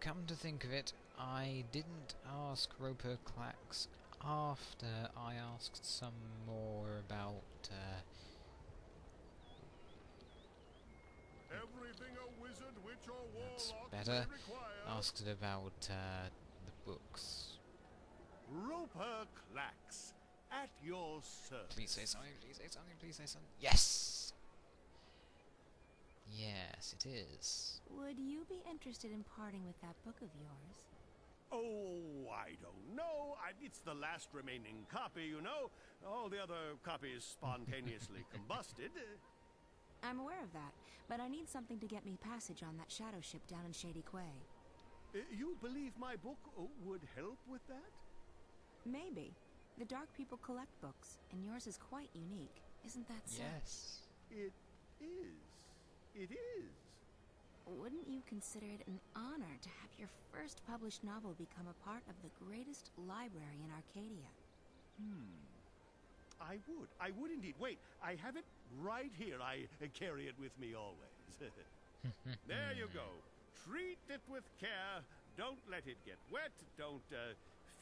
come to think of it, I didn't ask Roper Clax after I asked some more about, Everything a wizard, witch, or that's warlock better. may require. Asked it about, the books. Roper Clax, at your service. Please say something, please say something, please say something. Yes! Yes, it is. Would you be interested in parting with that book of yours? Oh, I don't know. It's the last remaining copy, you know. All the other copies spontaneously combusted. I'm aware of that, but I need something to get me passage on that shadow ship down in Shady Quay. You believe my book would help with that? Maybe. The Dark People collect books, and yours is quite unique. Isn't that so? Yes. It is. It is. Wouldn't you consider it an honor to have your first published novel become a part of the greatest library in Arcadia? I would. I would indeed. Wait, I have it right here. I carry it with me always. There you go. Treat it with care. Don't let it get wet. Don't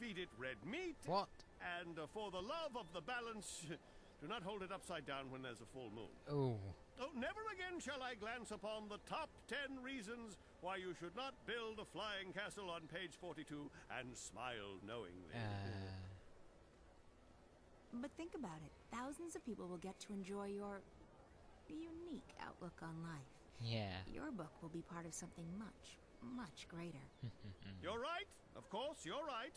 feed it red meat. What? And for the love of the balance, do not hold it upside down when there's a full moon. Oh. Oh, never again shall I glance upon the top 10 reasons why you should not build a flying castle on page 42 and smile knowingly. But think about it. Thousands of people will get to enjoy your unique outlook on life. Yeah. Your book will be part of something much, much greater. You're right. Of course, you're right.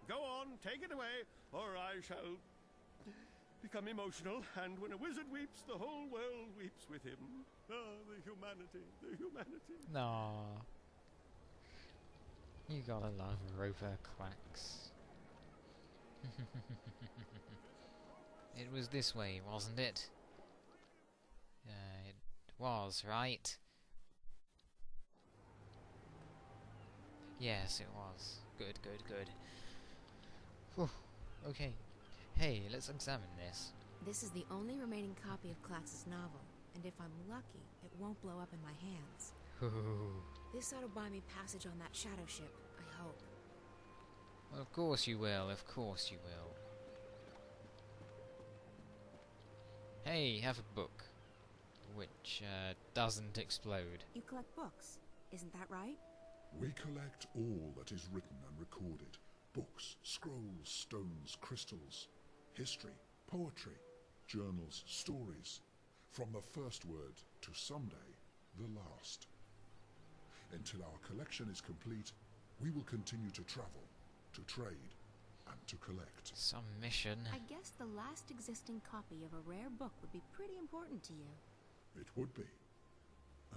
Go on, take it away, or I shall become emotional, and when a wizard weeps, the whole world weeps with him. Ah, the humanity, the humanity. No. You gotta love Roper Clax. It was this way, wasn't it? It was, right? Yes, it was. Good, good, good. Whew. Okay. Hey, let's examine this. This is the only remaining copy of Clax's novel, and if I'm lucky, it won't blow up in my hands. Ooh. This ought to buy me passage on that shadow ship, I hope. Well, of course you will, of course you will. Hey, have a book. Which, doesn't explode. You collect books, isn't that right? We collect all that is written and recorded. Books, scrolls, stones, crystals, history, poetry, journals, stories. From the first word to someday, the last. Until our collection is complete, we will continue to travel, to trade, and to collect. Some mission. I guess the last existing copy of a rare book would be pretty important to you. It would be,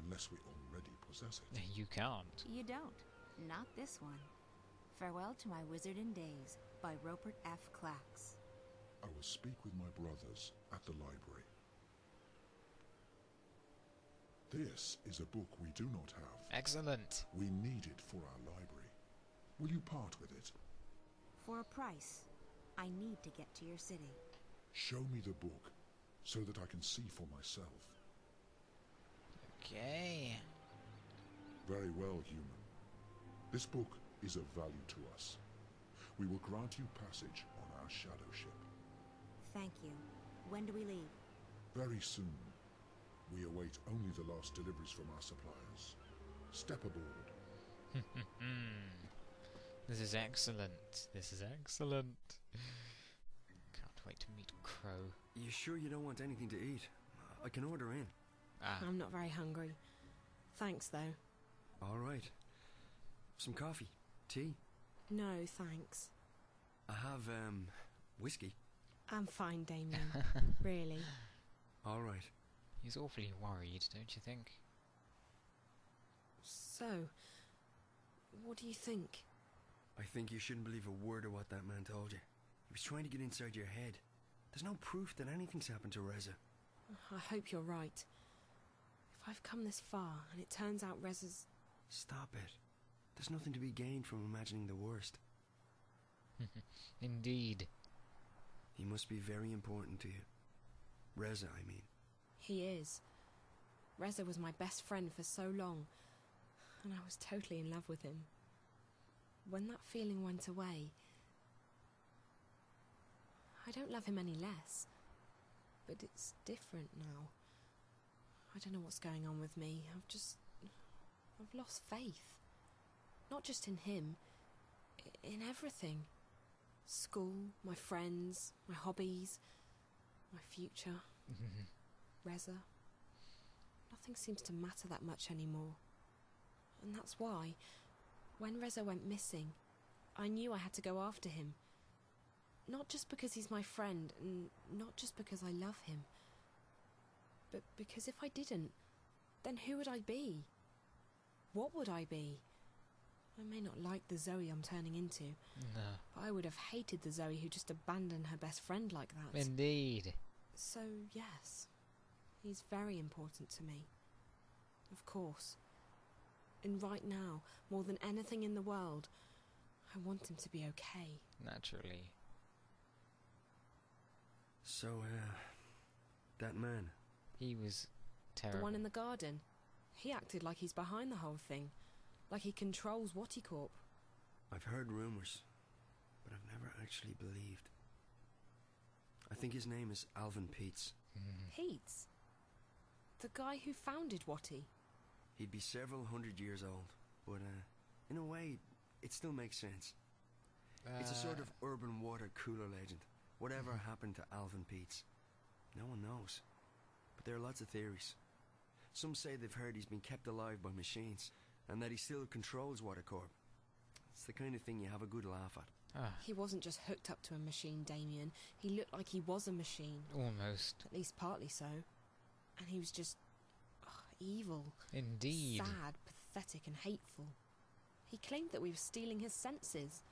unless we already possess it. You can't. You don't. Not this one. Farewell to My Wizarding Days by Rupert F. Clax. I will speak with my brothers at the library. This is a book we do not have. Excellent. We need it for our library. Will you part with it? For a price, I need to get to your city. Show me the book, so that I can see for myself. Okay. Very well, human. This book is of value to us. We will grant you passage on our shadow ship. Thank you. When do we leave? Very soon. We await only the last deliveries from our suppliers. Step aboard. This is excellent. This is excellent. Can't wait to meet Crow. You sure you don't want anything to eat? I can order in. Ah, I'm not very hungry. Thanks, though. All right. Some coffee. Tea. No, thanks. I have, whiskey. I'm fine, Damien. Really. All right. he's awfully worried, don't you think? So, what do you think? I think you shouldn't believe a word of what that man told you. He was trying to get inside your head. There's no proof that anything's happened to Reza. I hope you're right. If I've come this far and it turns out Reza's... Stop it. There's nothing to be gained from imagining the worst. Indeed. He must be very important to you. Reza, I mean. He is. Reza was my best friend for so long. and I was totally in love with him. When that feeling went away, I don't love him any less, but it's different now. I don't know what's going on with me. I've lost faith. Not just in him, in everything. School, my friends, my hobbies, my future. Reza. Nothing seems to matter that much anymore. And that's why, when Reza went missing, I knew I had to go after him. Not just because he's my friend, and not just because I love him, but because if I didn't, then who would I be? What would I be? I may not like the Zoe I'm turning into, No. but I would have hated the Zoe who just abandoned her best friend like that. Indeed. So, yes, he's very important to me. Of course. And right now, more than anything in the world, I want him to be okay. Naturally. So, that man. He was terrible. The one in the garden. He acted like he's behind the whole thing. Like he controls Watticorp. I've heard rumours, but I've never actually believed. I think his name is Alvin Peets. Peets? The guy who founded Watty? He'd be several hundred years old, but in a way, it still makes sense. It's a sort of urban water cooler legend. Whatever happened to Alvin Peets? No one knows. But there are lots of theories. Some say they've heard he's been kept alive by machines, and that he still controls Watticorp. It's the kind of thing you have a good laugh at. He wasn't just hooked up to a machine, Damien. He looked like he was a machine. Almost. At least partly so. And he was just evil. Indeed. Sad, pathetic and hateful. He claimed that we were stealing his senses.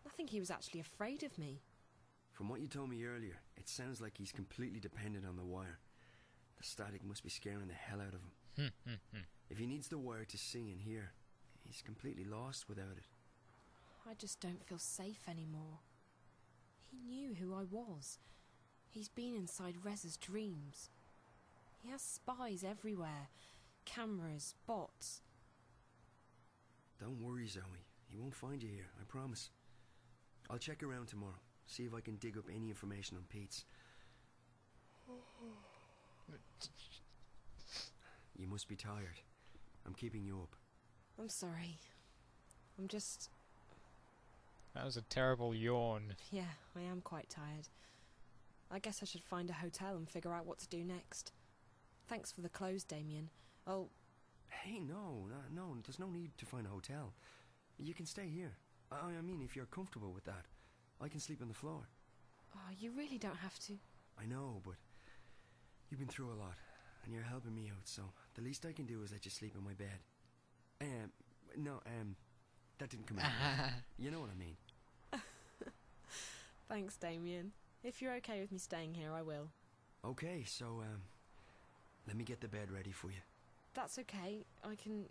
I think he was actually afraid of me. From what you told me earlier, it sounds like he's completely dependent on the wire. The static must be scaring the hell out of him. If he needs the wire to see and hear, he's completely lost without it. I just don't feel safe anymore. He knew who I was. He's been inside Reza's dreams. He has spies everywhere. Cameras, bots. Don't worry, Zoe. He won't find you here, I promise. I'll check around tomorrow, see if I can dig up any information on Pete's. You must be tired. I'm keeping you up. I'm sorry. I'm just... That was a terrible yawn. Yeah, I am quite tired. I guess I should find a hotel and figure out what to do next. Thanks for the clothes, Damien. Oh... Hey, no, there's no need to find a hotel. You can stay here. I mean, if you're comfortable with that. I can sleep on the floor. Oh, you really don't have to. I know, but you've been through a lot, and you're helping me out, so the least I can do is let you sleep in my bed. That didn't come out right. You know what I mean. Thanks, Damien. If you're okay with me staying here, I will. Okay, so, let me get the bed ready for you. That's okay. I can...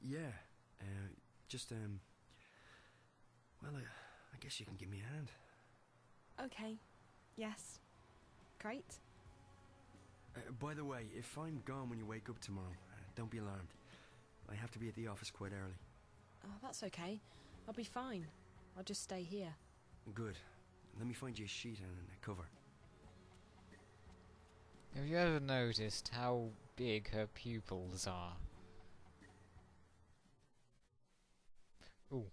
Yeah. Well, I guess you can give me a hand. Okay. Yes. Great. By the way, if I'm gone when you wake up tomorrow, don't be alarmed. I have to be at the office quite early. Oh, that's okay. I'll be fine. I'll just stay here. Good. Let me find you a sheet and a cover. Have you ever noticed how big her pupils are? Ooh.